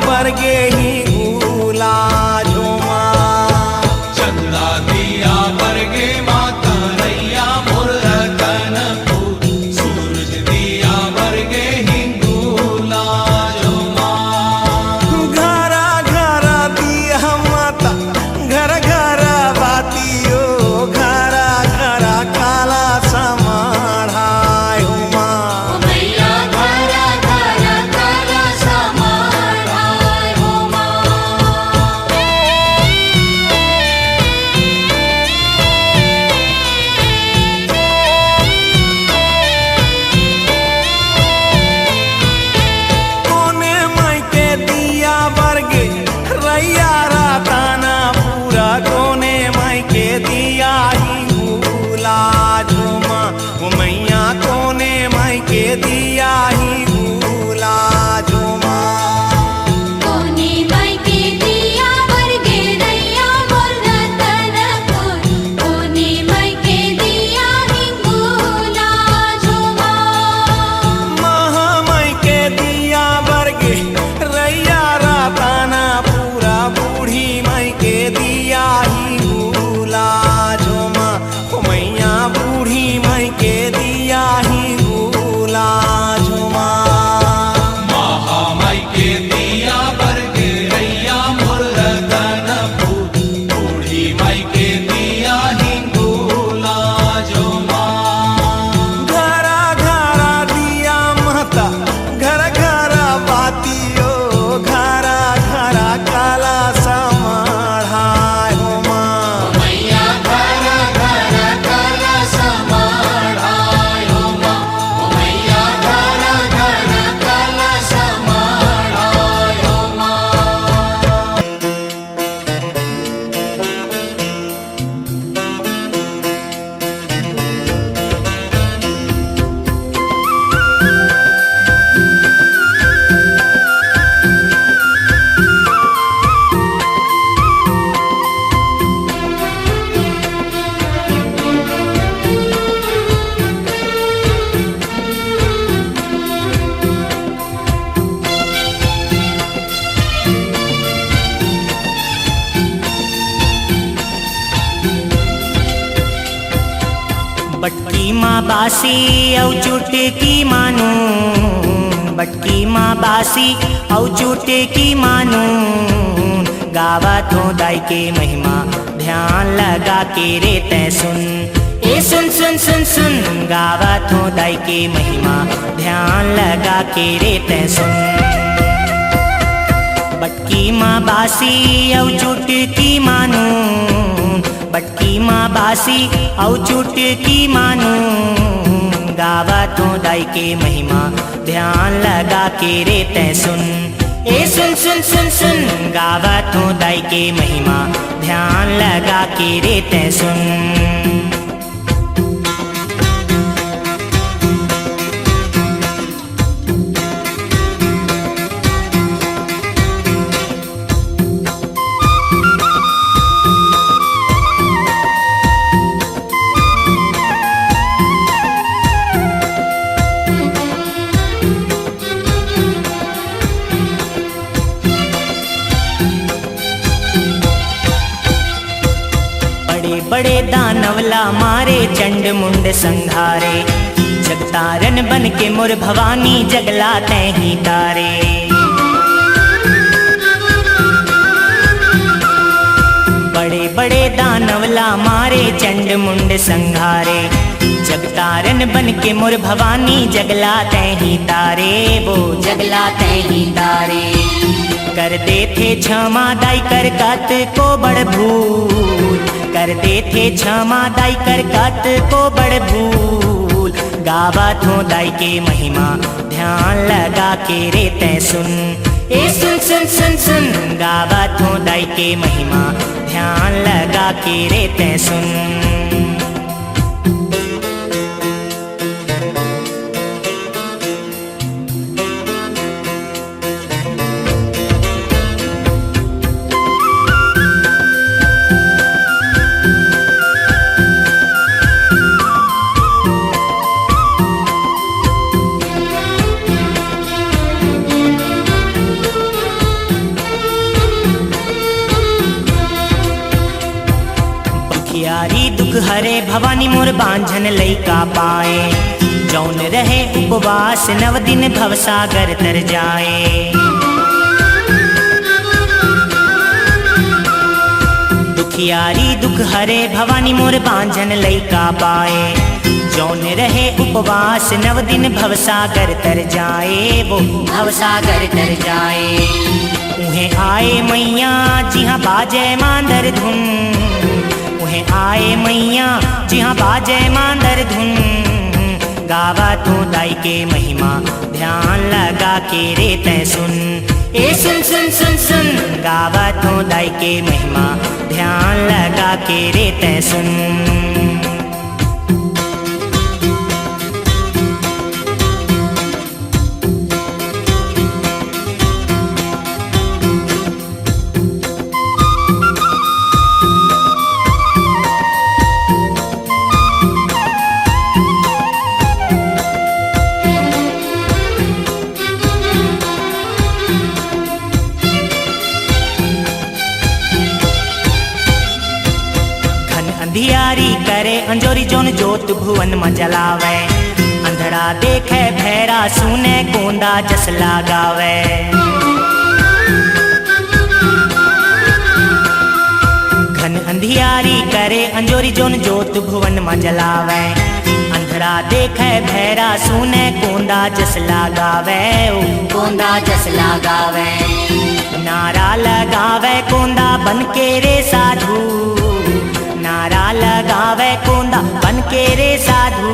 बरगे ही भूला झुमा चंदा दिया बरगे माता रैया मोर रतनपुर सूरज दिया बरगे हिंगूला झुमा घरा घरा दिया माता घर घर बातियो घरा घरा काला समाढ़ाय हुमा मैया घरा घरा काला समाढ़ाय हुमा कोने माई के दिया बरगे रैया राताना पूरा कोने माई के दिया ही भूला झुमा वो मैया कोने माई के दिया ही भूला झुमा कोने माई के दिया बरगे रैया मोर रतनपुर कोने माई के दिया हिंगूला झुमा महामाई के दिया बरगे रैया राताना पूरा बूढ़ी माई के दिया ही भूला झुमा ओ मैया बूढ़ी माई के दिया ही भूला झुमा महामाई के दिया बरगे रैया मोर रतनपुर बूढ़ी माई के दिया हिंगूला झुमा घरा घरा बटकी माँ बासी औ चुटकी मानू, बटकी माँ बासी औ चुटकी मानू, गावत हो दाई के महिमा ध्यान लगा के रे तै सुन। ए सुन सुन सुन सुन, गावत हो दाई के महिमा ध्यान लगा के रे तै सुन। बटकी माँ बासी औ चुटकी मानू, बटकी माँ बासी औ चुटकी मानू, गावत हो दाई के महिमा ध्यान लगा के रे तै सुन। ए सुन सुन सुन सुन, गावत हो दाई के महिमा ध्यान लगा के रे तै सुन। बड़े दानवला मारे चंड मुंड संघारे, जगतारन बन के मोर भवानी जगला तैं ही तारे। बड़े बड़े दानवला मारे चंड मुंड संघारे, जगतारन बन के मोर भवानी जगला तैं ही तारे, वो जगला तैं ही तारे। कर दे थे क्षमा दाई कर कत को बड़ भूल, कर दे थे क्षमा दाई कर कत को बड़ भूल, गावत हो दाई के महिमा ध्यान लगा के रे तै सुन। ए सुन सुन सुन सुन, गावत हो दाई के महिमा ध्यान लगा के रे तै सुन। दुख हरे भवानी मोर बांझन लइका पाए, जौन रहे उपवास नव दिन भवसागर तर जाए। दुखियारी दुख हरे भवानी मोर बांझन लइका पाए, जौन रहे उपवास नव दिन भवसागर तर जाए, वो भवसागर तर जाए। उन्हें आए मैया जिहाँ बाजे मांदर धुन, आए मैया जिहाँ बाजे मांदर धुन, गावत हो दाई के महिमा ध्यान लगा के रे तै सुन। ए सुन सुन सुन सुन, गावत हो दाई के महिमा ध्यान लगा के रे तै सुन। अंधियारी करे अंजोरी जोन जोत भुवन में जलावे, अंधड़ा देखे भैरा सुने गोंदा जस लगावे। घन अंधियारी करे अंजोरी जोन जोत भुवन में जलावे, अंधड़ा देखे भैरा सुने गोंदा जस लगावे, गोंदा जस लगावे। नारा लगावे गोंदा बन के रे साधु, नारा लगावे कोंदा बन के रे साधु,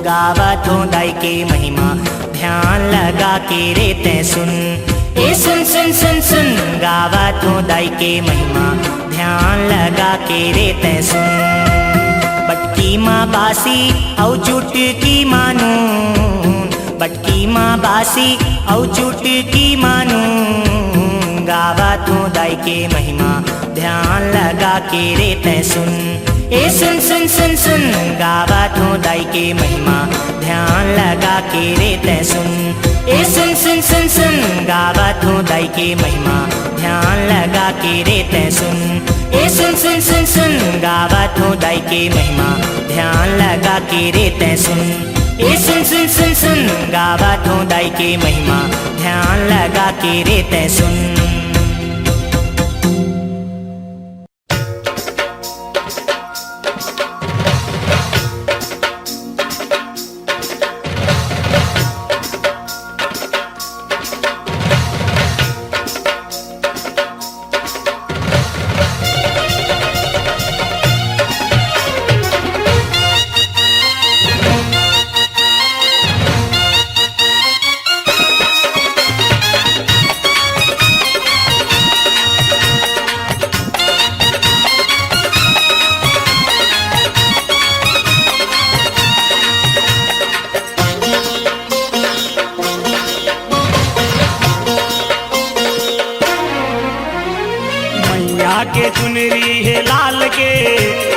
गावत हो दाई के महिमा ध्यान लगा के रे तै सुन। ए सुन सुन सुन सुन, गावत हो दाई के महिमा ध्यान लगा के रे तै सुन। बटकी माँ बासी औ चुटकी मानू, बटकी माँ बासी औ चुटकी मानू, गावत हो दाई के महिमा ध्यान लगा के रे तै सुन। ए सुन सुन सुन सुन, गावत हो दाई के महिमा ध्यान लगा के रे तै सुन। ए सुन सुन सुन सुन, गावत हो दाई के महिमा ध्यान लगा के रे तै सुन। ए सुन सुन सुन सुन, गावत हो दाई के महिमा ध्यान लगा लगा के रे तै सुन। ए सुन सुन सुन सुन गावत हूँ दाई के महिमा, ध्यान लगा के रे तै सुन। के चुनरी है लाल के,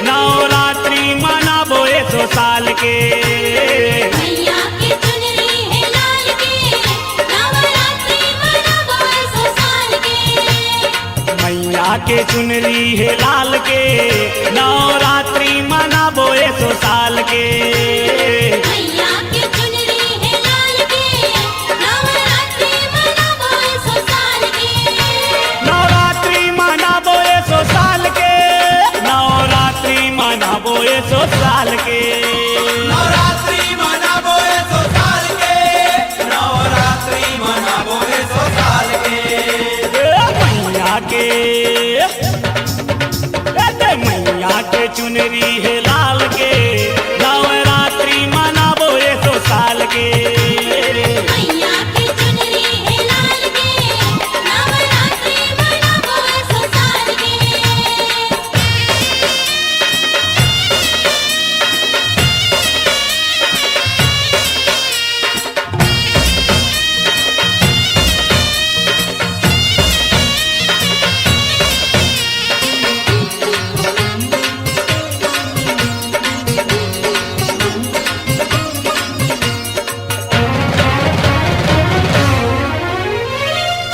नवरात्रि मनाबो 100 साल के। मैया के चुनरी है लाल के, नवरात्रि मनाबो 100 साल के। मैया के चुनरी है लाल के, नवरात्रि मनाबो 100 साल के। मैया के चुनरी है लाल के, नवरात्रि मनाबो 100 साल के। नवरात्रि मनाबो 100 साल के, नवरात्रि मनाबो 100 साल के। नवरात्रि मनाबो 100 साल के, नवरात्रि मनाबो 100 साल के। मैया के चुनरी है लाल के, नवरात्रि मनाबो 100 साल के। मैया के चुनरी है लाल के, नवरात्रि मनाबो 100 साल के।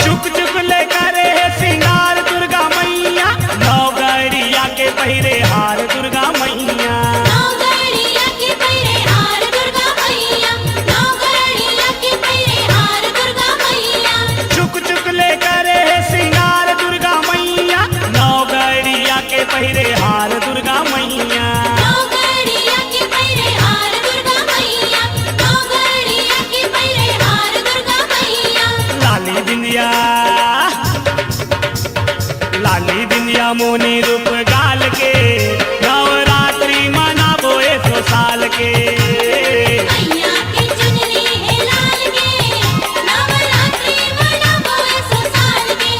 चुक चुक ले करे सिंगार दुर्गा मैया, नवगढ़िया के पहिरे हार दुर्गा मैया। नवगढ़िया के पहिरे हार दुर्गा मैया, नवगढ़िया के पहिरे हार दुर्गा मैया। चुक चुक ले करे सिंगार दुर्गा मैया, नवगढ़िया के पहिरे हार दुर्गा मैया। नवगढ़िया के पहिरे हार दुर्गा मैया, नवगढ़िया के पहिरे हार दुर्गा मैया। लाली बिंदिया, लाली बिंदिया मोनी रूप गाल के, नवरात्रि मनाबो 100 साल के। मैया के चुनरी है लाल के, नवरात्रि मनाबो 100 साल के।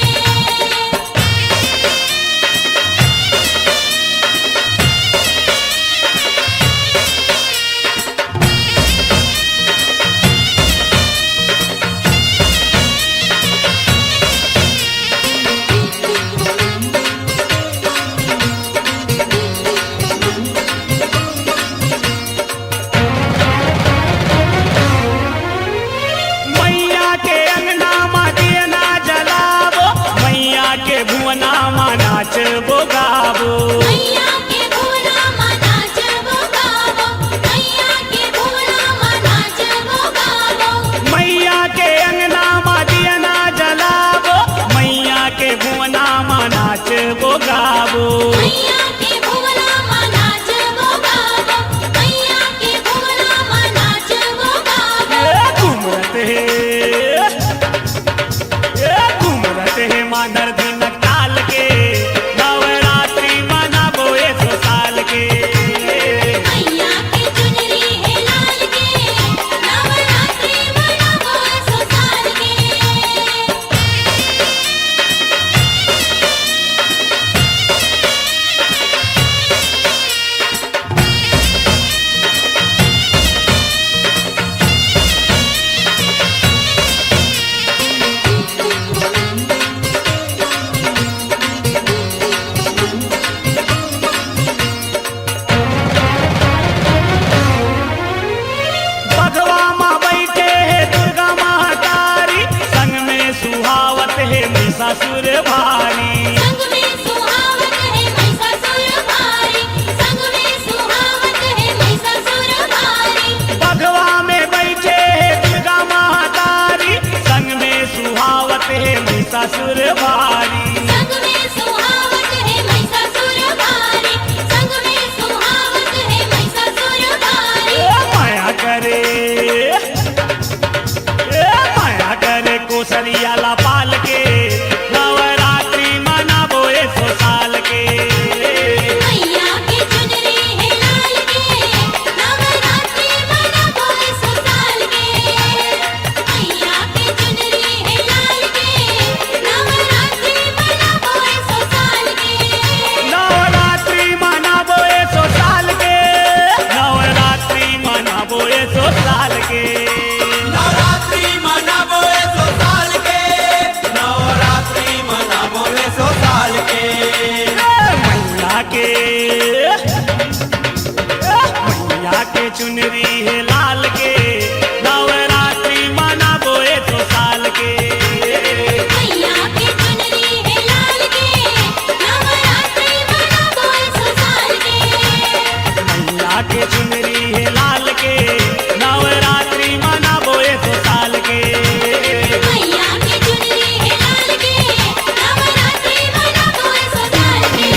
मैया के अंगना मा दिया ना जलाबो, मैया के भुवना मा नाच बोगाबो। मैया के भुवना मा नाच बोगाबो, मैया के भुवना मा नाच बोगाबो। मैया के अंगना मा दिया ना जलाबो, मैया के भुवना मा नाच बोगाबो। मैया के भुवना मा नाच बोगाबो, मैया के भुवना मा नाच बोगाबो। घूमरत है मानर दिन काल के, नवरात्रि मनाबो 100 साल के। मैया के चुनरी है लाल के, नवरात्रि मनाबो 100 साल के। बघवा माँ बैठे है दुर्गा महातारी, संग में सुहावत है महिषासुर भारी। संग में सुहावत है महिषासुर भारी, संग में सुहावत है महिषासुर चुनरी है लाल के नवरात्रि मनाबो 100 साल के मैया के चुनरी है लाल के नवरात्रि मनाबो 100 साल के मैया के चुनरी है लाल के नवरात्रि मनाबो 100 साल के मैया के चुनरी है लाल के नवरात्रि मनाबो 100 साल के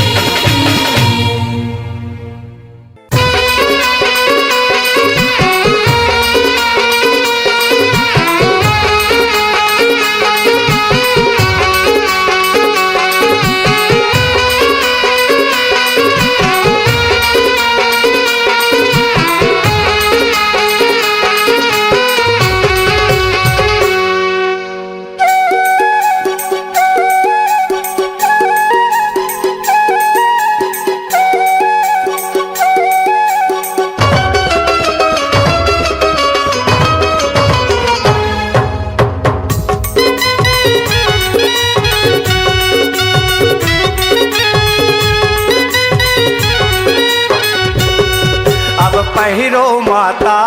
अब पहिरो माता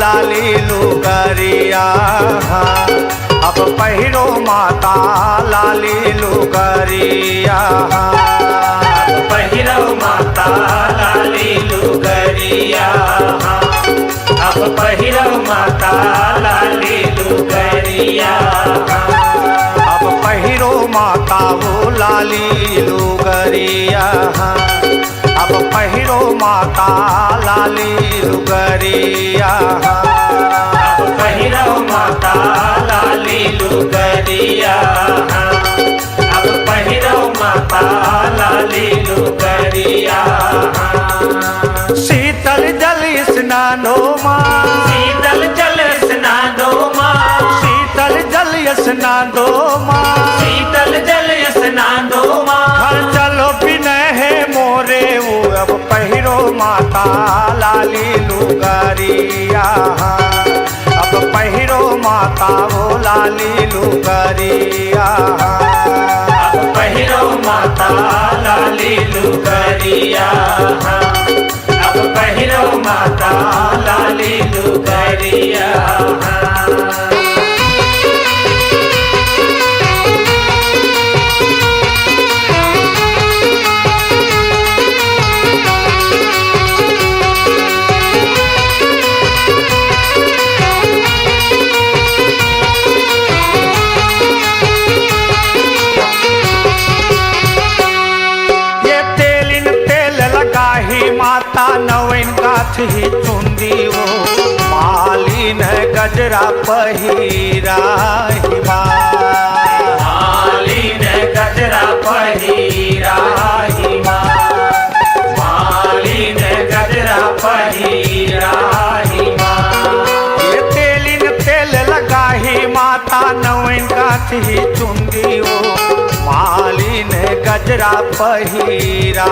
लाली लुगरिया अब पहिरो माता लाली लुगरिया अब पहिरो माता लाली लुगरिया अब पहिरो माता लाली लुगरिया अब पहिरो माता वो लाली लुगरिया अब पहिरो माता लाली लुगरिया अब पहिरो माता लाली लुगरिया अब पहिरो माता लाली लुगरिया शीतल जल स्नानो माँ शीतल जल स्नानो माँ शीतल जल स्नानो माँ शीतल जल स्नानो माँ घर चलो बिना है मोरे वो अब पहिरो माता लाली लुगरिया अब पहिरो माता वो लाली लुगरिया अब पहिरो माता लाली लुगरिया अब पहिरो माता लाली लुगरिया माता नवीन गाथ ही चुंदी वो मालिन गजरा पहिरा ही मालिन गजरा पहिरा ही मालिन गजरा पहिरा ही ये तेलिन तेल लगा ही माता नवीन गाथ ही चुंदी वो मालिन गजरा पहिरा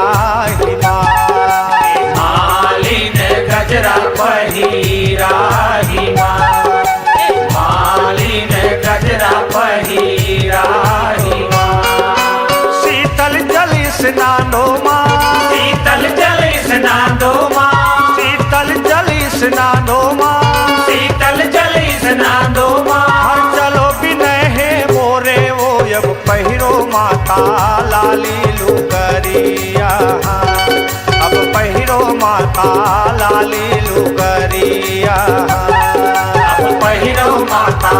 ही मालिन गजरा पहिरा ही मालिन गजरा पहिरा ही शीतल जल स्नानो माँ शीतल जल स्नानो माँ शीतल जल स्नानो माँ शीतल जल स्नानो माँ हर चलो बिना है मोरे वो अब पहिरो माता लाली लुगरिया अब पहिरो माता लाली लुगरिया अब पहिरो माता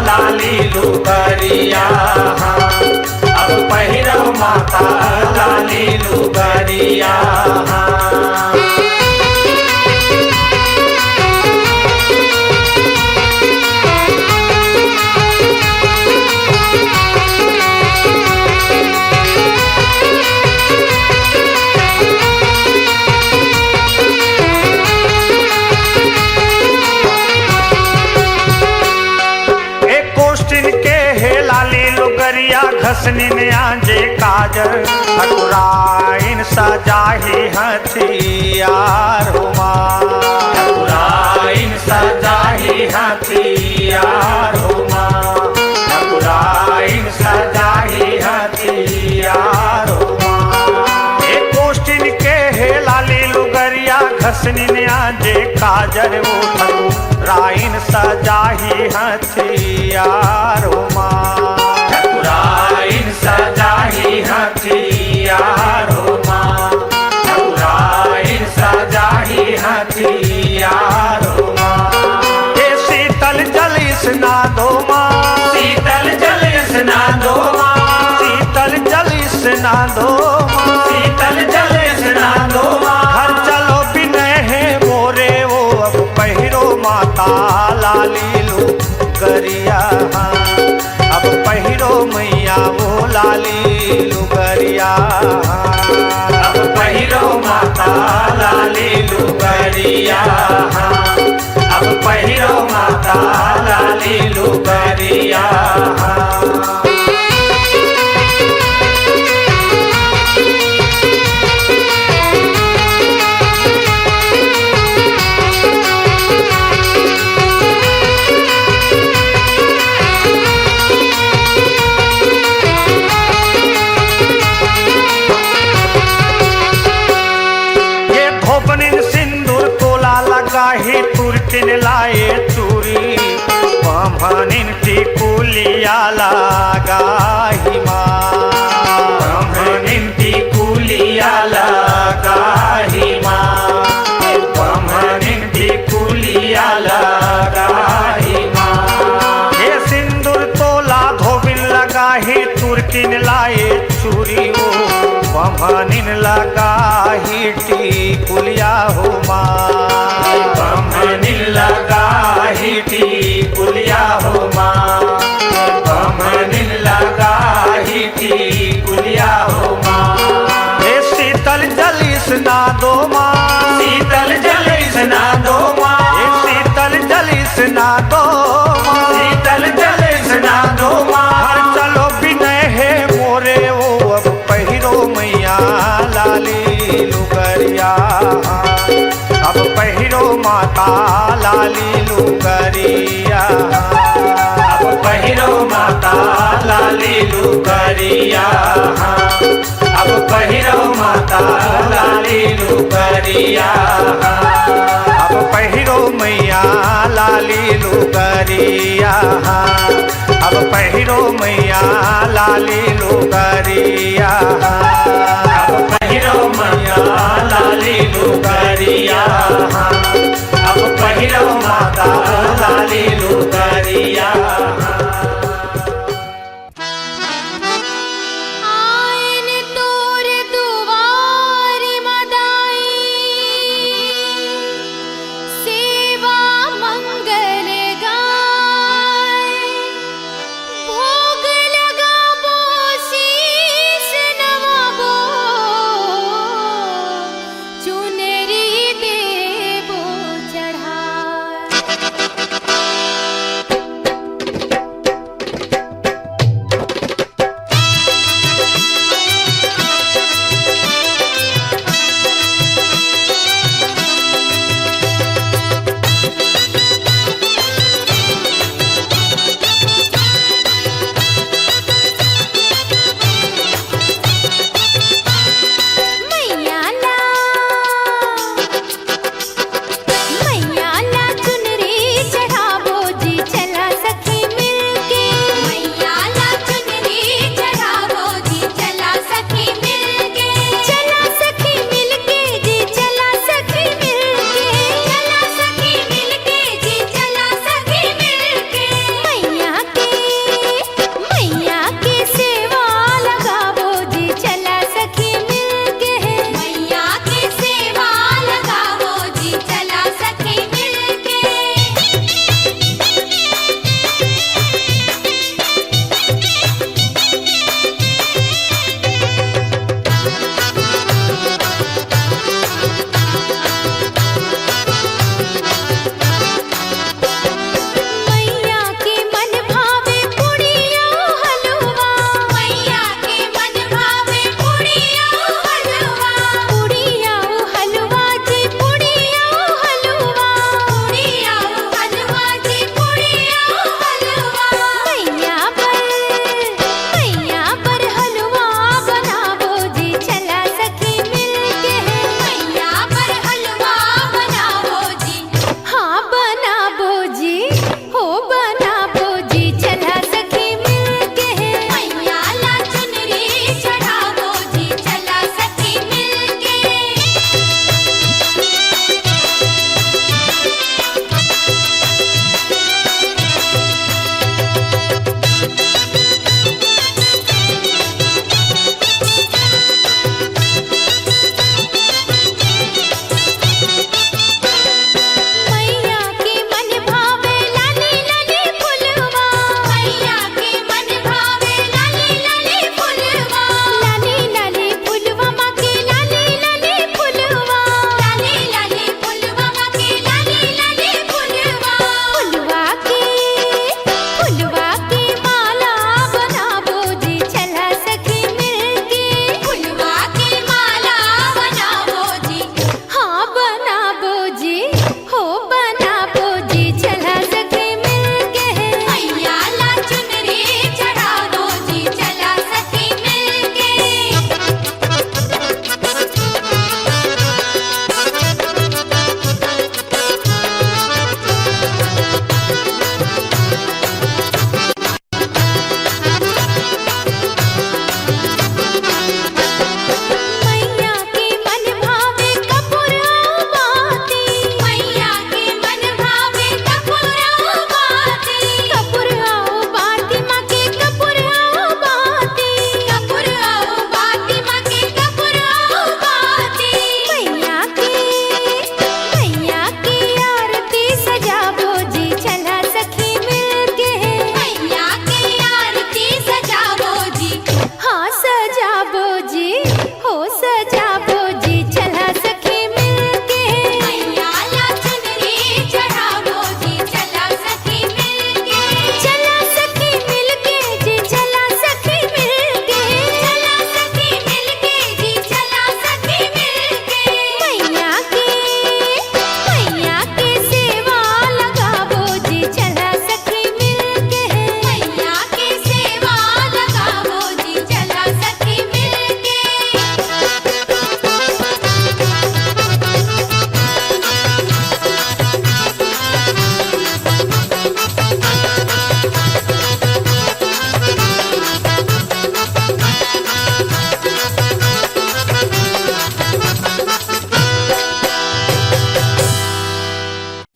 लाली लुगरिया अब पहिरो माता लाली लुगरिया घसनिन आंजे काजर ठकुराइन सजाही हथियार हो माँ ठकुराइन सजाही हथियार हो माँ ठकुराइन सजाही हथियार हो माँ एक कोष्टिन के हे लाली लुगरिया घसनिन आंजे काजर साजर उठत राइन सजाही हथियारो माँ ठकुराइन सजाही हथियारो माँ ठकुराइन सजाही हथियारो माँ ये शीतल जल स्नादो माँ शीतल जल स्नादो माँ शीतल जल स्नादो माँ शीतल जल स्नादो माँ घर चलो बिनय है मोरे वो अब पहिरो माता लाली लो गरिया अब पहिरो मैया वो लाली लो गरिया अब पहिरो माता लाली लुगरिया अब पहिरो माता लाली लुगरिया ये धोबनिन सिंदूर तोला लगा ही तुरतिन लाए चूरी ब्राह्मणिन टिकुलिया लगा ही माँ ब्रह्मनिन टिकुलिया लगा ही माँ ब्रह्मनिन टिकुलिया लगा ही माँ ये सिंदूर तोला धोबिन लगा ही तुरतिन लाए चूरी वो ब्राह्मणिन लगा ही टिकुलिया हो माँ ब्रह्मनिन लगा ही टिकुलिया हो माँ ब्रह्मनिन लगा ही टिकुलिया हो माँ ये शीतल जल स्नादो माँ शीतल जल स्नादो माँ ये शीतल जल स्नादो माँ शीतल जल स्नादो माँ घर चलो बिनय है मोरे वो अब पहिरो मैया लाली लुगरिया अब पहिरो माता लाली लुगरिया अब पहिरो माता लाली लुगरिया अब पहिरो माता लाली लुगरिया अब पहिरो मैया लाली लुगरिया अब पहिरो मैया लाली लुगरिया अब पहिरो मैया लाली लुगरिया अब पहिरो माता लाली लुगरिया आयन तोर दुआरी मदाई सेवा मंगल गाय भोग लगाबो शीश नवाबो चुनरी देव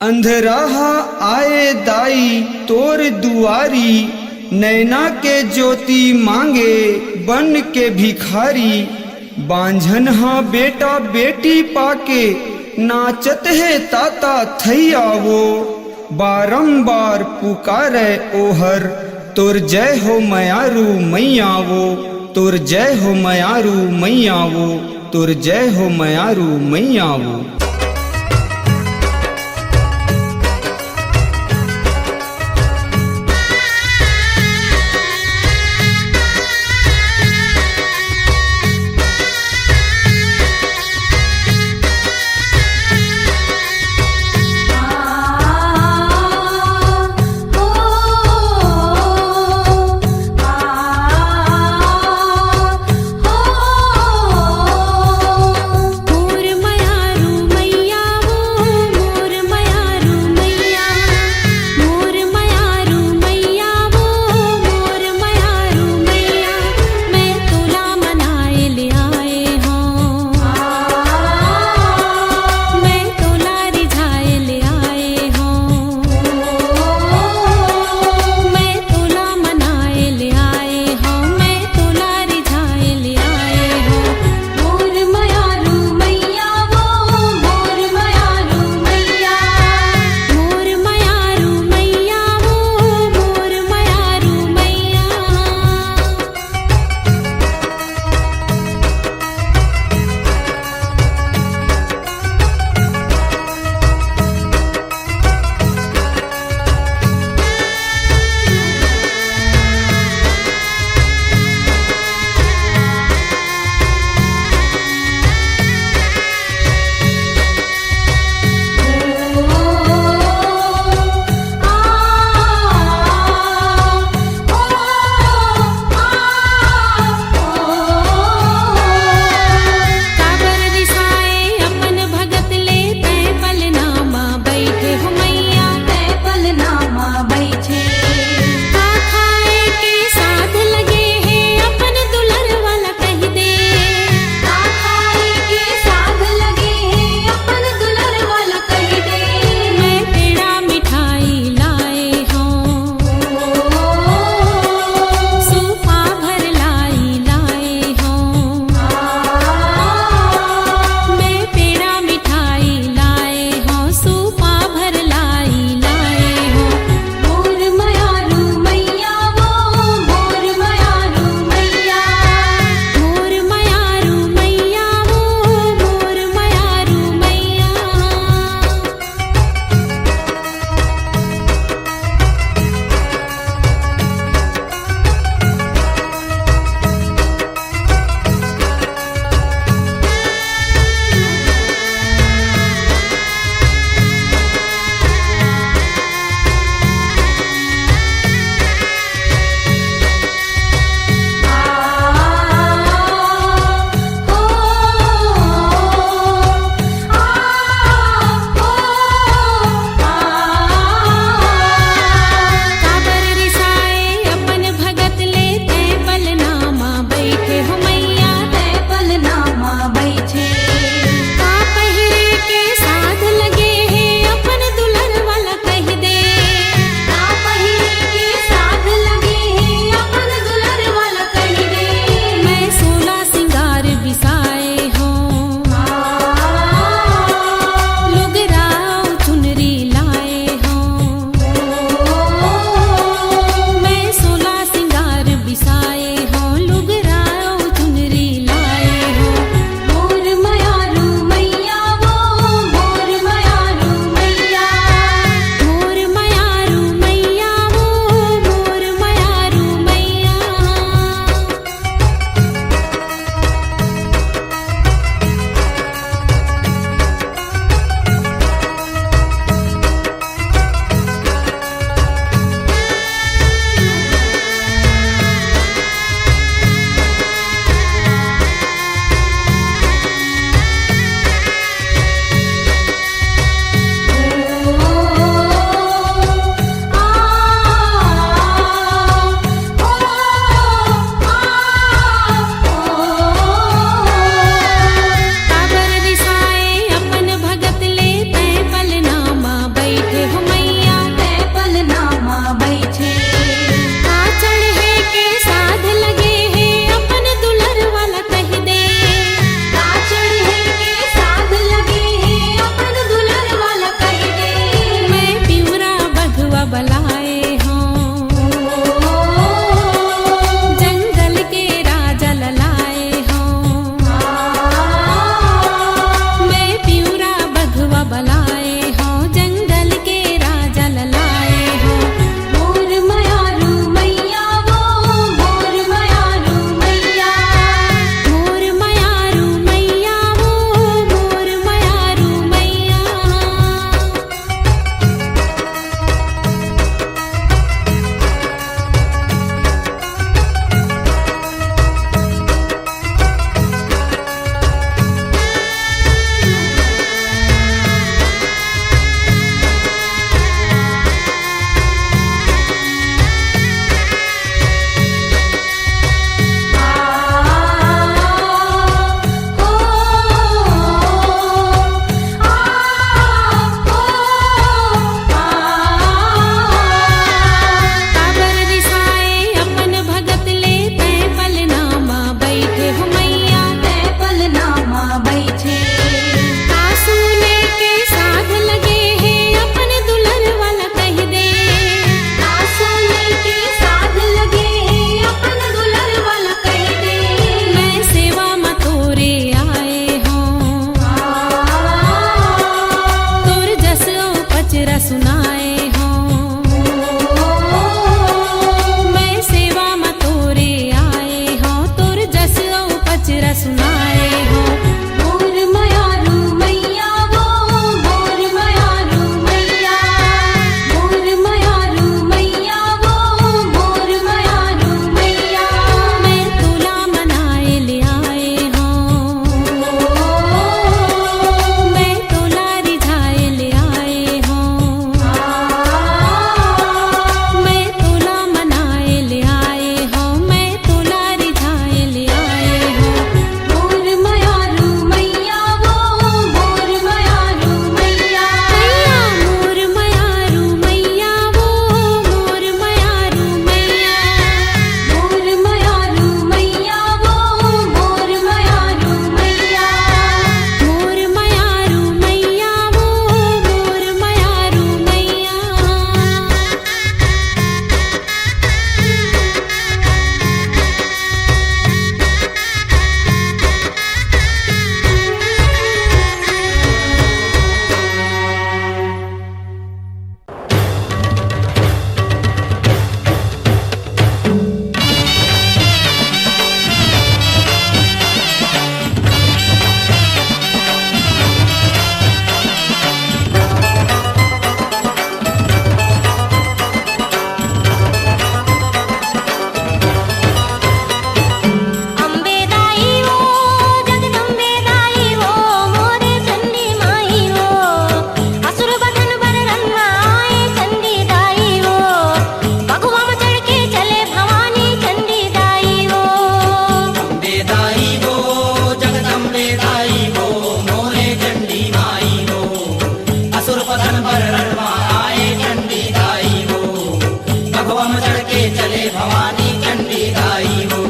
अंधराहा आए दाई तोर दुआरी, नैना के ज्योति मांगे बन के भिखारी। बांझन हाँ बेटा बेटी पाके, नाचत है ताता थैया वो। बारंबार पुकारे ओहर, तोर जय हो मयारू मैया वो। तोर जय हो मयारू मैया वो। तोर जय हो मयारू मैया वो। मोर मयारू सुनाए हो मैं सेवा में तोरे आए हो तोर जस पचरा सुनाए हो मोर मयारू मैया वो मोर मयारू मैया मोर मयारू मैया वो मोर मयारू मैया मैं तुला मनाए ले आए हो मैं तुला रिझाए ले आए हो मैं तुला मनाए ले आए हो मैं तुला रिझाए ले आए हो मोर मयारू मैया वो मोर मयारू मैया मोर मयारू मैया वो मोर मयारू मैया मोर मयारू मैया वो मोर मयारू मैया मोर मयारू मैया वो मोर मयारू मैया अंबे दाई वो जगदंबे दाई वो मोरे चंडी माई वो असुर बदन बर रन्नाए चंडी दाई वो भगवा में चढ़ के चले भवानी चंडी दाई वो अम्बे दाई वो जगदम्बे दाई वो मोरे चंडी माई वो असुर पतन पर रणमा आए चंडी दाई वो भगवा में चढ़ के चले भवानी चंडी दाई वो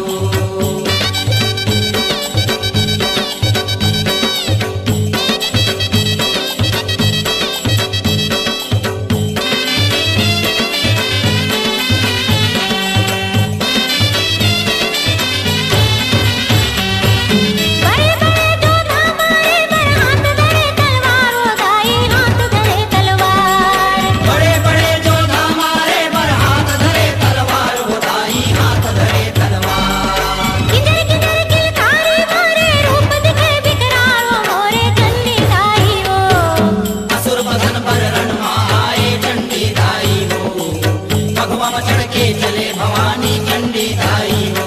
बड़े बड़े जोधा मारे बर हाथ धरे तलवारो दाई हाथ धरे तलवार बड़े बड़े जोधा मारे पर हाथ धरे तलवार हो दाई हाथ धरे तलवार किधर किधर किलकारी मारे रूप दिखे बिकरारो मोरे चंडी दाई वो असुर बदन पर रणमा आए चंडी दाई हो भगवा में चढ़ के चले भवानी चंडी दाई हो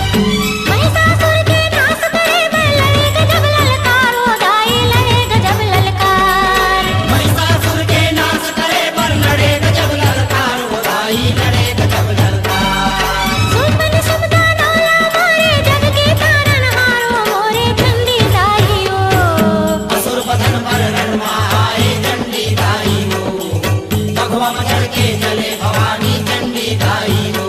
महिषासुर के नाश करे बर लड़े गजब ललकारो दाई लड़े गजब ललकार महिषासुर के नाश करे पर लड़े गजब ललकार हो दाई लड़े गजब ललकार सुमन शब्दा नाला मारे जग के तारन हारो मोरे चंडी दाई वो असुर बदन पर रणमा आए चंडी दाई हो भगवा में चढ़ के चले भवानी चंडी दाई हो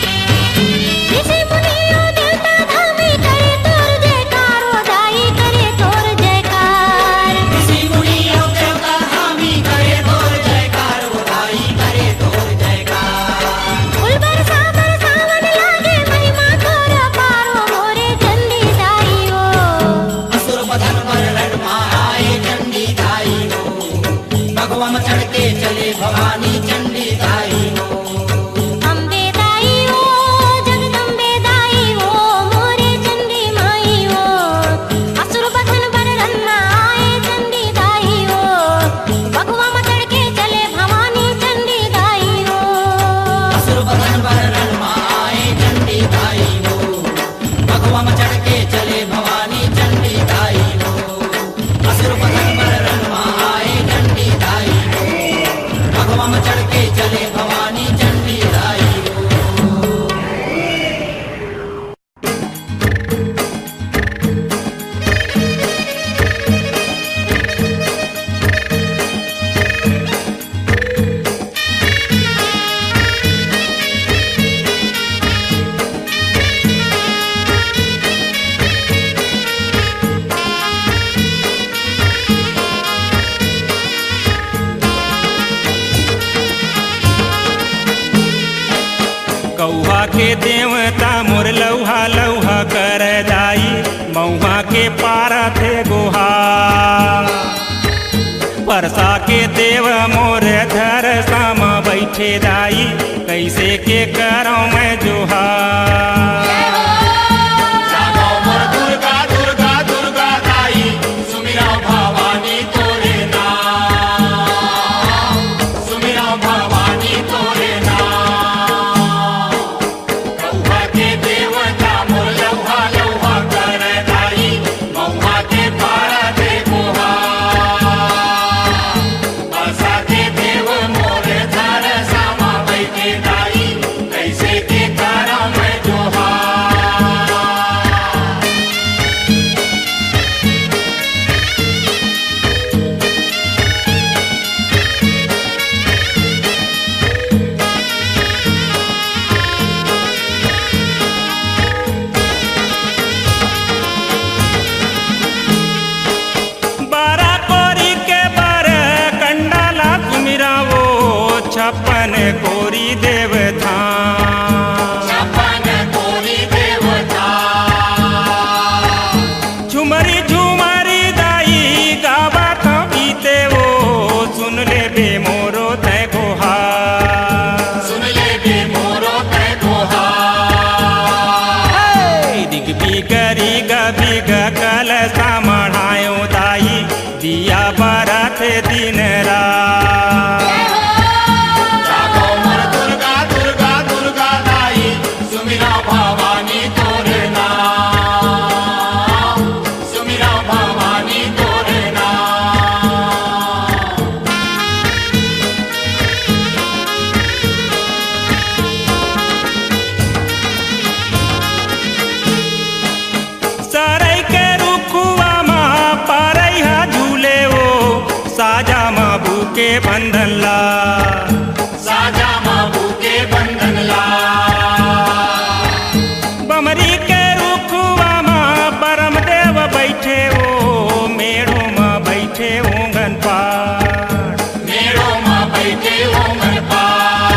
ऋषि मुनियों देवता धामी करे तोर जयकारो दाई करे तोर जयकार ऋषि मुनि और देवता हामी करे तोर जयकार हो दाई करे तोर जयकार फूल बरसावन लागे महिमा तोर पारो मोरे चंडी दाई वो असुर बदन पर रणमा आए चंडी दाई हो भगवा में चढ़ के चले भवानी चंडी दाई हो अंबे दाई वो जगदंबे दाई वो मोरे चंडी माई वो असुर बदन बर रन्ना आए चंडी दाई वो भगवा में चढ़ के चले भवानी चंडी दाई वो असुर बदन पर रणमा आए चंडी दाई हो भगवा में चढ़ के चले भवानी चंडी दाई हो असुर बदन पर रणमा आए चंडी दाई हो भगवा में चढ़ के चले भवानी चंडी दाई हो कौहा के देवता मोर लौहा लौहा कर दाई मऊहा के पारा थे गोहा परसा के देव मोर धर सामा बैठे दाई कैसे के करो मैं जोहा जागो मोर दुर्गा दुर्गा दुर्गा दाई सुमिरा भवानी तोरे नाम सुमिरा भवानी तोरे नाम कौहा के देवता मोर लौहा लौहा कर दाई मऊहा के पारा दे गोहा परसा के देव मोर धर सामा बैठे दाई कैसे के करा मैं जोहा बारा कोरी के बर कंडाला सुमिरा वो छप्पन कोरी देवता छप्पन कोरी देवता झुमरी झुमरी दाई गावा तो बीते वो सुन ले बे मोरो तय गोहा सुन ले बे मोरो तै गोहा दिग बिगरी बिग कल सामढ़ायो दाई दिया बरत दिन रात जागो मोर दुर्गा दुर्गा दुर्गा दाई सुमिरा भवानी तोरे नाम सुमिरा भवानी तोरे नाम सरई के रुखुआ माँ परई हा झूले वो साजा माँ भूके बंधन ला साजा माबू के बंधन ला बमरी के रुखुआ माँ परम देव बैठे वो मेड़ो माँ बैठे ओंगन पार मेरो माँ बैठे ओंगन पार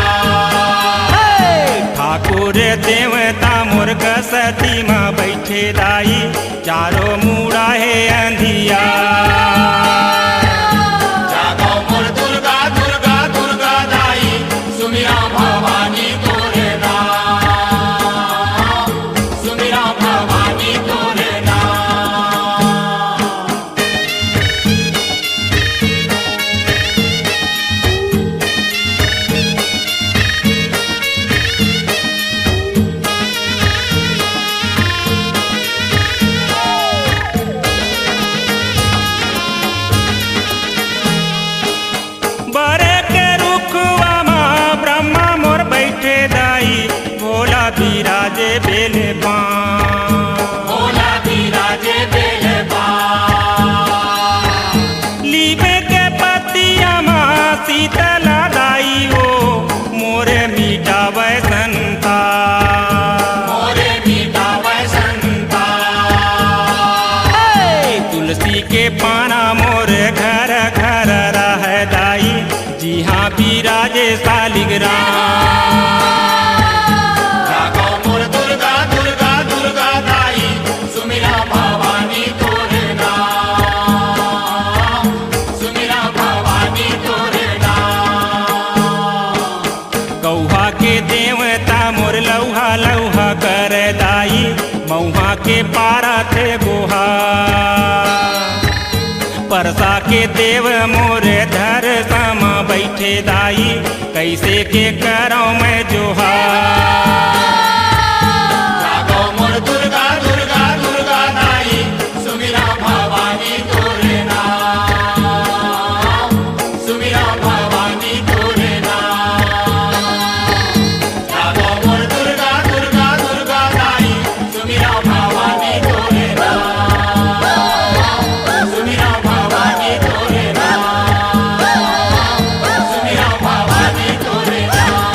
ठाकुर देवता मुर्ग सती माँ बैठे दाई चारों मूड़ा है अंधिया जागो मोर दुर्गा दुर्गा दुर्गा दाई सुमिरा भवानी तोरे नाम सुमिरा भवानी तोरे नाम बरे के रुखवा माँ ब्रह्मा मोर बैठे दाई भोला बिराजे बेले पाँ भोला बिराजे बेलबा लीबे के पतिया माँ शीतला दाई वो मोरे मीठावे संता मोरे मीठा वसंता तुलसी के पाना मोर घर घर रह दाई जी हाँ बिराजे सालिग्राम जागो मोर दुर्गा दुर्गा दुर्गा दाई सुमिरा भवानी तोरे नाम सुमिरा भवानी तोरे नाम कौहा के देवता मोर लौहा लौहा कर दाई मऊहा के पारा थे गोहा परसा के देव मोर धर सामा बैठे दाई कैसे के करो मैं जोहा जागो मोर दुर्गा दुर्गा दुर्गा दाई सुमिरा भवानी तोरे नाम सुमिरा भवानी तोरे नाम जागो मोर दुर्गा दुर्गा दुर्गा दाई सुमिरा भवानी तोरे नाम सुमिरा भवानी तोरे नाम सुमिरा भवानी तोरे नाम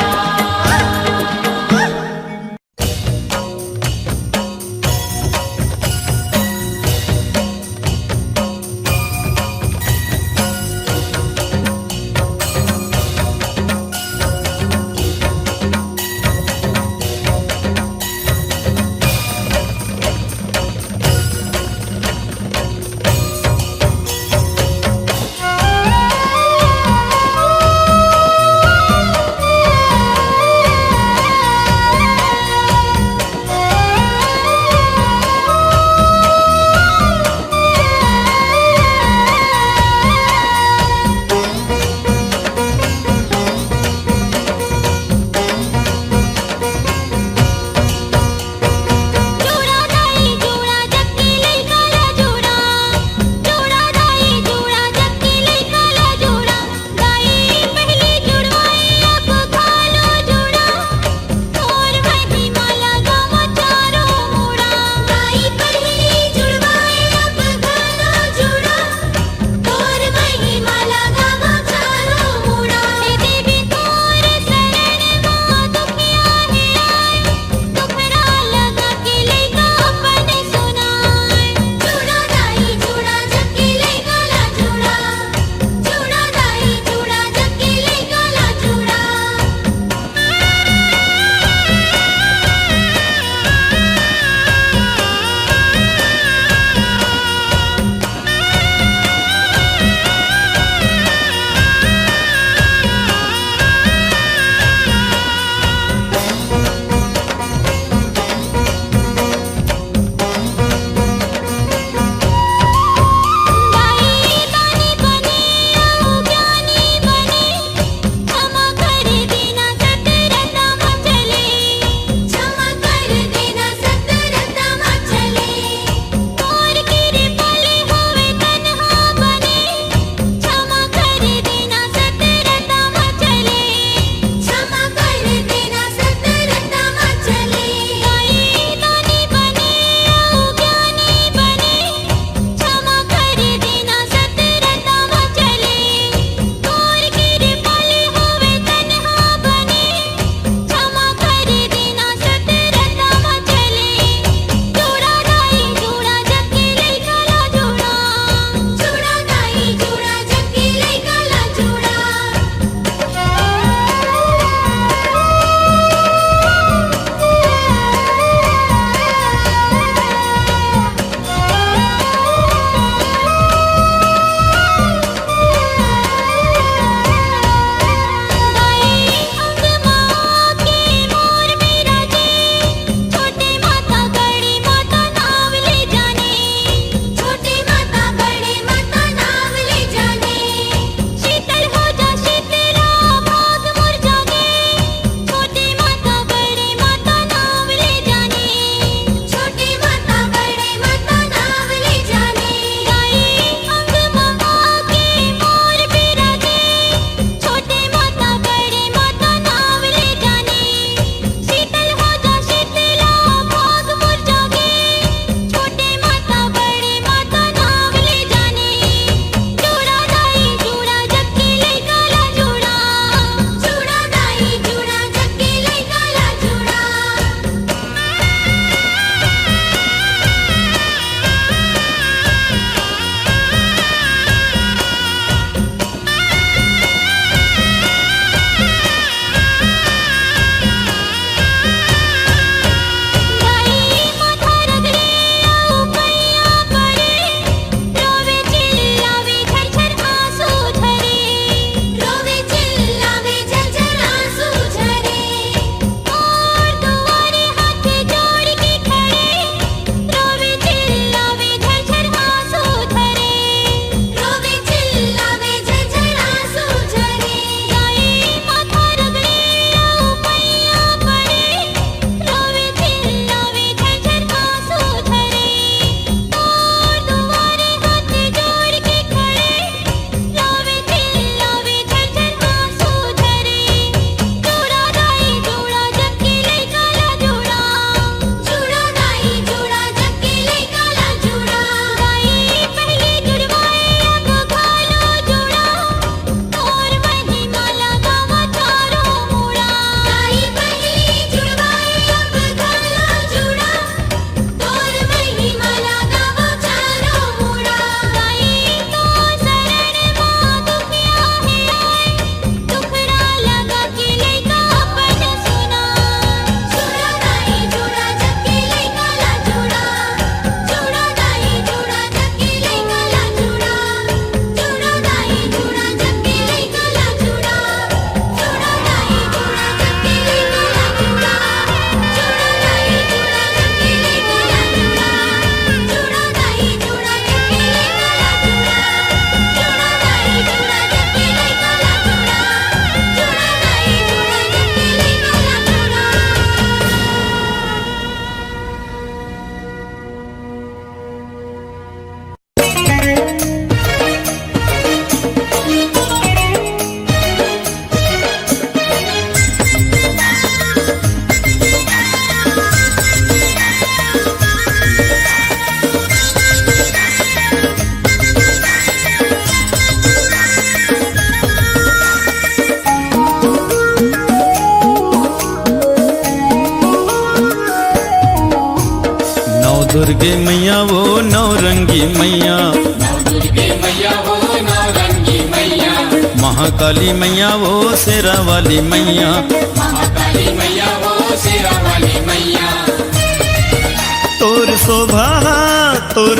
दुर्गे मैया वो नौरंगी मैया, नौ दुर्गे मैया वो नौरंगी मैया, महाकाली मैया वो शेरा वाली मैया, महाकाली मैया वो शेरा वाली मैया। तोर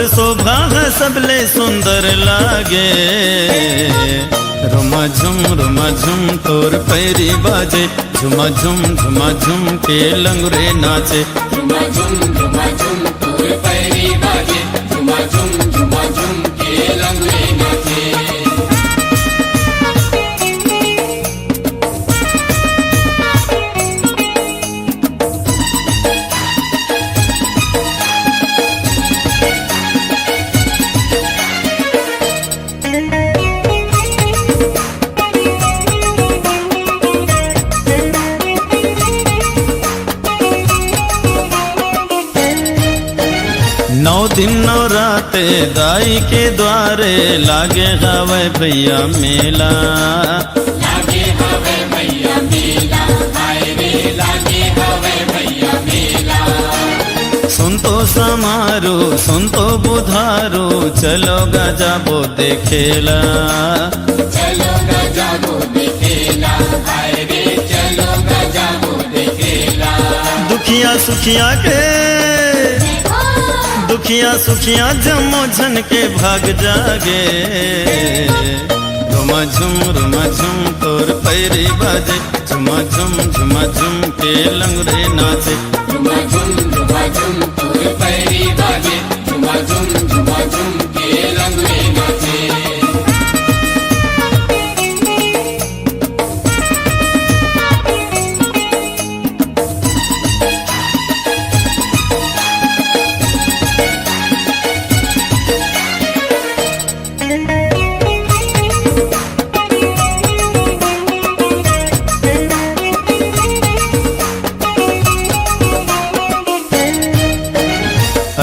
शोभा सबले सुंदर लागे, रुमा झुम तोर पैरी बाजे, झुमा झुम के लंगरे नाचे, झुमा झुम तोर पैरी बाजे, झुमा झुम के लंगड़े नाचे। नौ दिन नौ राते दाई के द्वारे लागे हवे भैया मेला, लागे हवे भैया मेला, हाय रे लागे हवे भैया मेला। सुन तो समारो सुन तो बुधारो, चलो गजाबो देखेला, चलो गजाबो देखेला, हाय रे चलो गजाबो देखेला। दुखिया सुखिया जमो झन के भाग जागे, रुमा झुम तोर पैरी बाजे, झुमा झुम के लंगरे नाचे, झुमा झुम तोर पैरी बाजे, झुमा झुम के लंगड़े नाचे।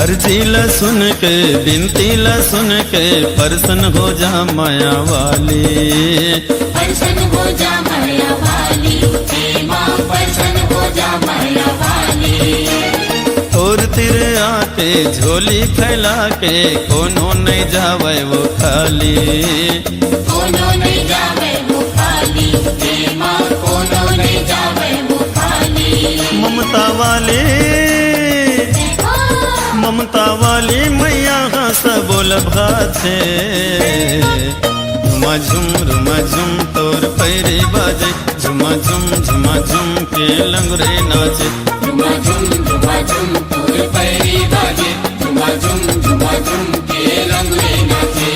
अर्जी ला सुन के बिनती ला सुन के, परसन हो जा माया वाली, परसन हो जा माया वाली, हे माँ परसन हो जा माया वाली। और तिर आके झोली फैला के, कोनो नहीं जावे वो खाली, कोनो नहीं जावे वो खाली, हे माँ कोनो नहीं जावे वो खाली। ममता वाली मैया हंस बोल भाथे, रुमा झुम तोर पैरी बाजे, झुमा झुम के लंगरे नाचे, झुमा झुम तोर पैरी बाजे, झुमा झुम के लंगड़े नाचे।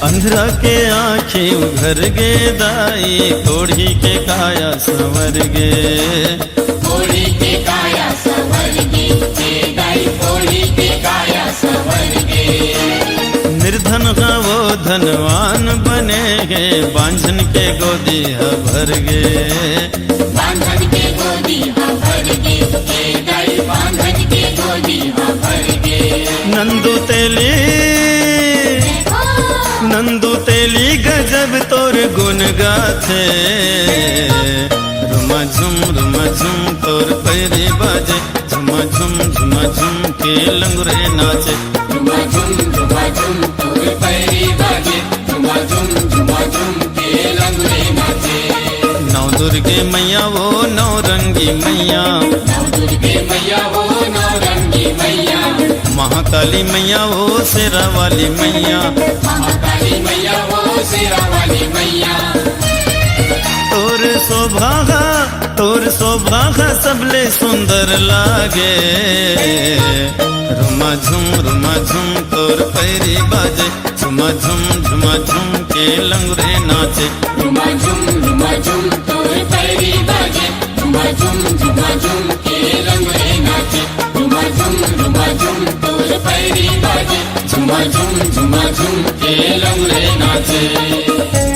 अंधरा के आँखें उघर गे दाई, कोढ़ी के काया संवर गे, कोढ़ी के काया संवर गे, हे दाई कोढ़ी के काया संवर गे। निर्धन हा वो धनवान बने गे, बांझन के गोदी हा भर गे, बांधन के गोदी हा भर गे, हे दाई बांधन के गोदी हा भर गे। नंदू तेली गजब तोर गुन गाथे, रुमा झुम तोर पैरी बाजे, झुमा झुम के लंगरे नाचे, झुमा झुम तोर पैरी बाजे, झुमा झुम के लंगड़े नाचे। नौ दुर्गे मैया वो नौरंगी मैया, नौ दुर्गे मैया वो नौरंगी मैया, महाकाली मैया वो शेरा वाली मैया, महाकाली मैया वो शेरा वाली मैया। तोर शोभा सबले सुंदर लागे, रुमा झुम तोर पैरी बाजे, झुमा झुम के लंगरे नाचे, झुमा झुम तोर पैरी बाजे, झुमा झुम के लंगड़े नाचे, झुमा झुम तोर पैरी बाजे झुमा झुम के लंगड़े नाचे